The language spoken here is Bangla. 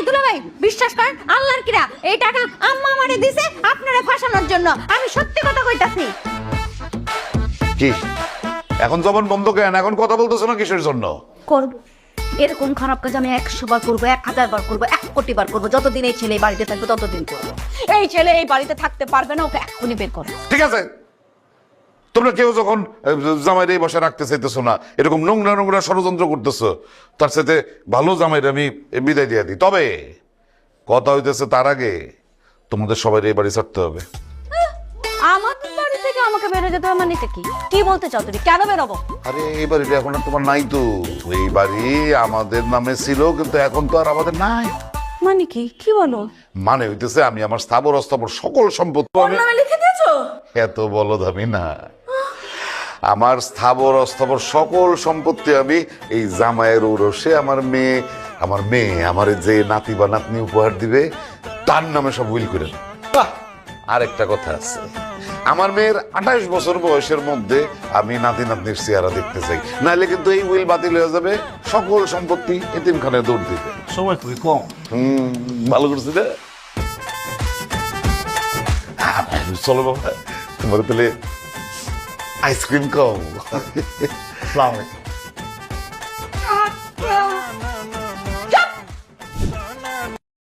দুলাভাই বিশ্বাস করেন আল্লাহর কিরা এই টাকা আম্মা আমারে দিছে আপনারে ফাঁসানোর জন্য আমি সত্যি কথা কইতাছি কি এখন জবান বন্ধ কেন এখন কথা বলতেছ না কিসের জন্য করব এরকম খারাপ কাজ আমি 100 বার করবো 1000 বার করবো 1 কোটি বার করবো যতদিন এই ছেলে এই বাড়িতে থাকবে ততদিন করবো এই ছেলে এই বাড়িতে থাকতে পারবে না ওকে এখনই বের করো ঠিক আছে তোমরা কেউ যখন জামাইরে এই বসে রাখতে চাইতেছো না এরকম নোংরা নোংরা ষড়যন্ত্র করতেছো তার সাথে ভালো জামাইরে আমি বিদায় দিয়ে দিই তবে কথা হইতেছে তার আগে তোমাদের সবাই এই বাড়ি ছাড়তে হবে আমাদের বাড়ি থেকে আমাকে বেরো যেতে হবে মানে কি কি বলতে চাও তুমি কেন বেরোবো আরে এই বাড়িটা এখন আর তোমার নাই তো এই বাড়ি আমাদের নামে ছিল কিন্তু এখন তো আর আমাদের নাই মানে কি কি বলো মানে হইতেছে আমি আমার স্থাবর অস্থাবর সকল সম্পত্তি আমি নামে লিখে দিয়েছো এত বলদ আমি না আমার স্থাবর অস্থাবর সকল সম্পত্তি আমি এই জামাইয়ের ঔরসে আমার মেয়ে আমার যে নাতি বা নাতনি উপহার দিবে তার নামে সব উইল করে দেব। বাহ, আরেকটা কথা আছে আমার মেয়ের 28 বছর বয়সের মধ্যে আমি নাতি নাতনির চেহারা দেখতে চাই নাহলে কিন্তু এই উইল বাতিল হয়ে যাবে সকল সম্পত্তি এতিমখানায় দৌড় দিবে সময় খুবই কম। ভালো করছি না চলো বাবা তোমার তাহলে আইসক্রিম খাও আসসালামু আলাইকুম।